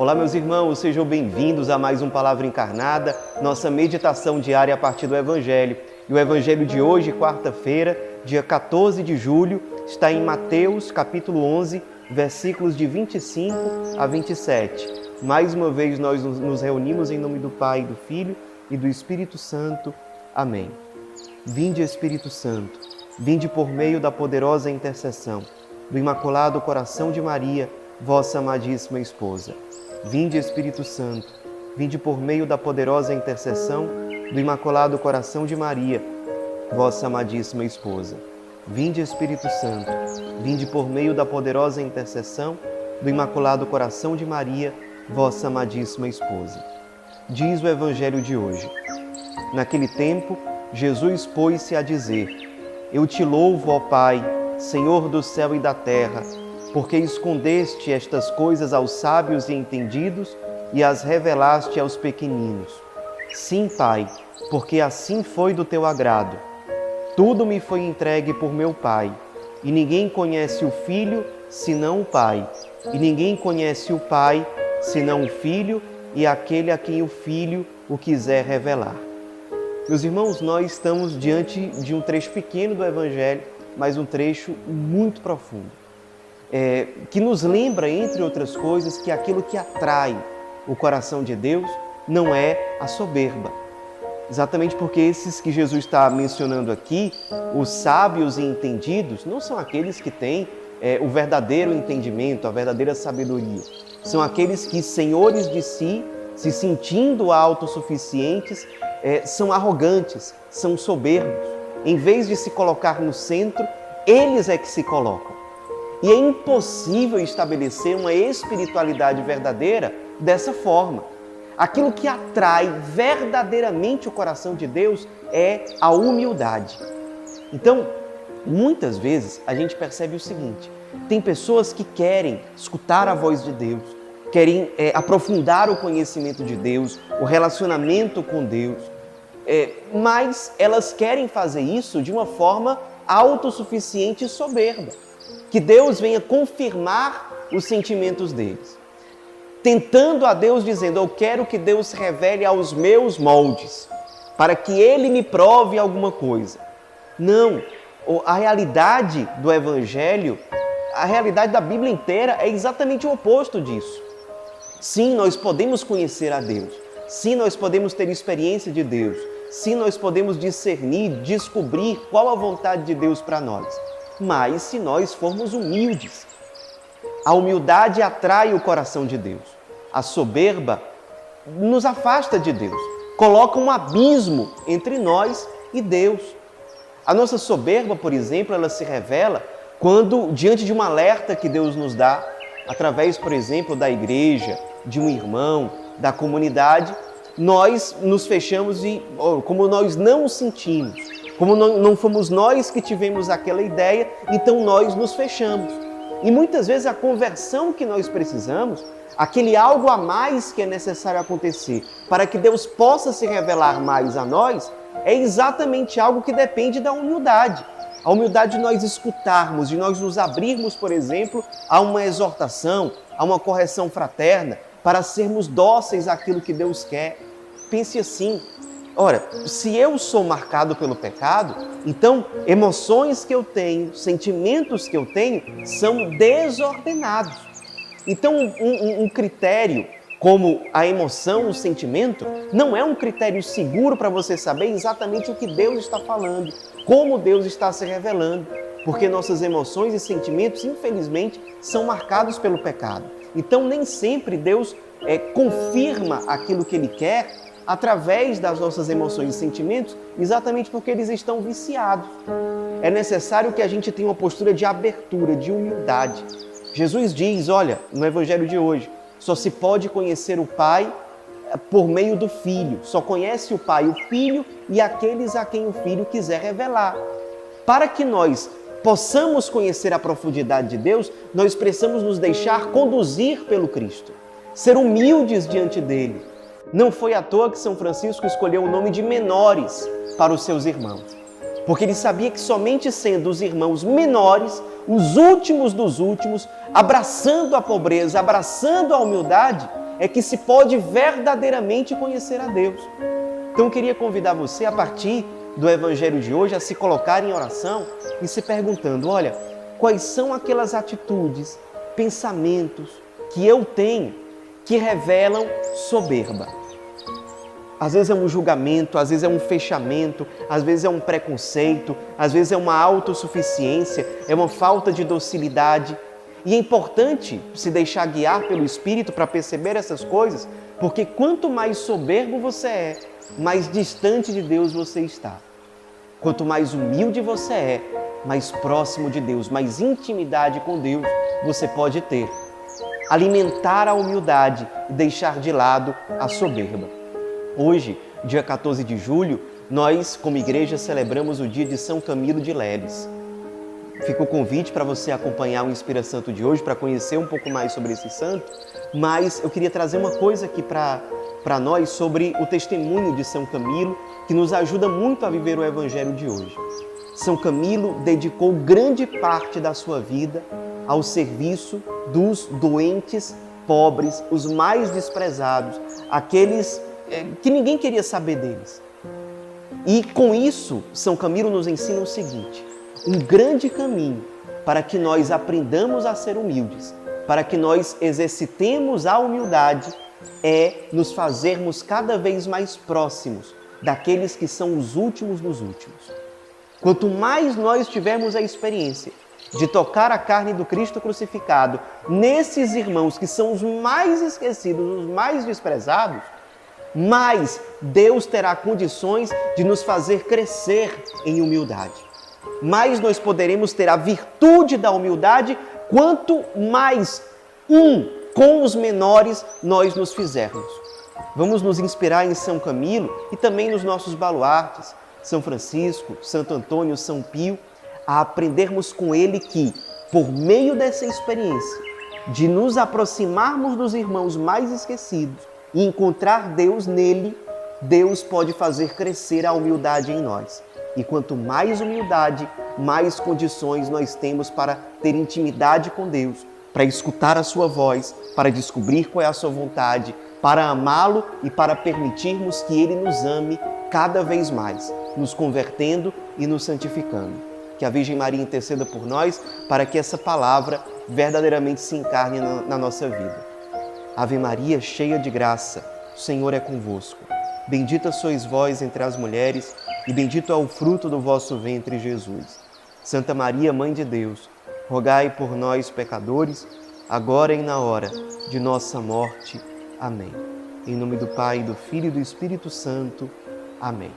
Olá, meus irmãos, sejam bem-vindos a mais um Palavra Encarnada, nossa meditação diária a partir do Evangelho. E o Evangelho de hoje, quarta-feira, dia 14 de julho, está em Mateus, capítulo 11, versículos de 25 a 27. Mais uma vez nós nos reunimos em nome do Pai, do Filho e do Espírito Santo. Amém. Vinde, Espírito Santo, vinde por meio da poderosa intercessão do Imaculado Coração de Maria, vossa amadíssima esposa. Vinde, Espírito Santo, vinde por meio da poderosa intercessão do Imaculado Coração de Maria, vossa amadíssima esposa. Vinde, Espírito Santo, vinde por meio da poderosa intercessão do Imaculado Coração de Maria, vossa amadíssima esposa. Diz o Evangelho de hoje. Naquele tempo, Jesus pôs-se a dizer: Eu te louvo, ó Pai, Senhor do céu e da terra, porque escondeste estas coisas aos sábios e entendidos e as revelaste aos pequeninos. Sim, Pai, porque assim foi do teu agrado. Tudo me foi entregue por meu Pai, e ninguém conhece o Filho senão o Pai, e ninguém conhece o Pai senão o Filho e aquele a quem o Filho o quiser revelar. Meus irmãos, nós estamos diante de um trecho pequeno do Evangelho, mas um trecho muito profundo. Que nos lembra, entre outras coisas, que aquilo que atrai o coração de Deus não é a soberba. Exatamente porque esses que Jesus está mencionando aqui, os sábios e entendidos, não são aqueles que têm o verdadeiro entendimento, a verdadeira sabedoria. São aqueles que, senhores de si, se sentindo autossuficientes, são arrogantes, são soberbos. Em vez de se colocar no centro, eles é que se colocam. E é impossível estabelecer uma espiritualidade verdadeira dessa forma. Aquilo que atrai verdadeiramente o coração de Deus é a humildade. Então, muitas vezes a gente percebe o seguinte: tem pessoas que querem escutar a voz de Deus, querem aprofundar o conhecimento de Deus, o relacionamento com Deus, mas elas querem fazer isso de uma forma autossuficiente e soberba. Que Deus venha confirmar os sentimentos deles. Tentando a Deus, dizendo: eu quero que Deus revele aos meus moldes, para que Ele me prove alguma coisa. Não, a realidade do Evangelho, a realidade da Bíblia inteira é exatamente o oposto disso. Sim, nós podemos conhecer a Deus. Sim, nós podemos ter experiência de Deus. Sim, nós podemos discernir, descobrir qual a vontade de Deus para nós. Mas se nós formos humildes, a humildade atrai o coração de Deus. A soberba nos afasta de Deus, coloca um abismo entre nós e Deus. A nossa soberba, por exemplo, ela se revela quando, diante de um alerta que Deus nos dá, através, por exemplo, da igreja, de um irmão, da comunidade, nós nos fechamos e, como nós não o sentimos, como não fomos nós que tivemos aquela ideia, então nós nos fechamos. E muitas vezes a conversão que nós precisamos, aquele algo a mais que é necessário acontecer para que Deus possa se revelar mais a nós, é exatamente algo que depende da humildade. A humildade de nós escutarmos, de nós nos abrirmos, por exemplo, a uma exortação, a uma correção fraterna, para sermos dóceis àquilo que Deus quer. Pense assim: ora, se eu sou marcado pelo pecado, então emoções que eu tenho, sentimentos que eu tenho, são desordenados. Então um critério como a emoção, o sentimento, não é um critério seguro para você saber exatamente o que Deus está falando, como Deus está se revelando, porque nossas emoções e sentimentos, infelizmente, são marcados pelo pecado. Então nem sempre Deus confirma aquilo que Ele quer através das nossas emoções e sentimentos, exatamente porque eles estão viciados. É necessário que a gente tenha uma postura de abertura, de humildade. Jesus diz, olha, no Evangelho de hoje, só se pode conhecer o Pai por meio do Filho. Só conhece o Pai, o Filho e aqueles a quem o Filho quiser revelar. Para que nós possamos conhecer a profundidade de Deus, nós precisamos nos deixar conduzir pelo Cristo. Ser humildes diante dele. Não foi à toa que São Francisco escolheu o nome de menores para os seus irmãos. Porque ele sabia que somente sendo os irmãos menores, os últimos dos últimos, abraçando a pobreza, abraçando a humildade, é que se pode verdadeiramente conhecer a Deus. Então eu queria convidar você, a partir do Evangelho de hoje, a se colocar em oração e se perguntando, olha, quais são aquelas atitudes, pensamentos que eu tenho que revelam soberba? Às vezes é um julgamento, às vezes é um fechamento, às vezes é um preconceito, às vezes é uma autossuficiência, é uma falta de docilidade. E é importante se deixar guiar pelo Espírito para perceber essas coisas, porque quanto mais soberbo você é, mais distante de Deus você está. Quanto mais humilde você é, mais próximo de Deus, mais intimidade com Deus você pode ter. Alimentar a humildade e deixar de lado a soberba. Hoje, dia 14 de julho, nós, como igreja, celebramos o dia de São Camilo de Leles. Fica o convite para você acompanhar o Inspira Santo de hoje, para conhecer um pouco mais sobre esse santo, mas eu queria trazer uma coisa aqui para nós sobre o testemunho de São Camilo, que nos ajuda muito a viver o Evangelho de hoje. São Camilo dedicou grande parte da sua vida ao serviço dos doentes, pobres, os mais desprezados, aqueles que ninguém queria saber deles. E com isso, São Camilo nos ensina o seguinte: um grande caminho para que nós aprendamos a ser humildes, para que nós exercitemos a humildade, é nos fazermos cada vez mais próximos daqueles que são os últimos dos últimos. Quanto mais nós tivermos a experiência de tocar a carne do Cristo crucificado nesses irmãos que são os mais esquecidos, os mais desprezados, mais Deus terá condições de nos fazer crescer em humildade. Mais nós poderemos ter a virtude da humildade, quanto mais com os menores nós nos fizermos. Vamos nos inspirar em São Camilo e também nos nossos baluartes, São Francisco, Santo Antônio, São Pio, a aprendermos com ele que, por meio dessa experiência, de nos aproximarmos dos irmãos mais esquecidos e encontrar Deus nele, Deus pode fazer crescer a humildade em nós. E quanto mais humildade, mais condições nós temos para ter intimidade com Deus, para escutar a sua voz, para descobrir qual é a sua vontade, para amá-lo e para permitirmos que ele nos ame cada vez mais, nos convertendo e nos santificando. Que a Virgem Maria interceda por nós para que essa palavra verdadeiramente se encarne na nossa vida. Ave Maria, cheia de graça, o Senhor é convosco. Bendita sois vós entre as mulheres e bendito é o fruto do vosso ventre, Jesus. Santa Maria, Mãe de Deus, rogai por nós, pecadores, agora e na hora de nossa morte. Amém. Em nome do Pai, do Filho e do Espírito Santo. Amém.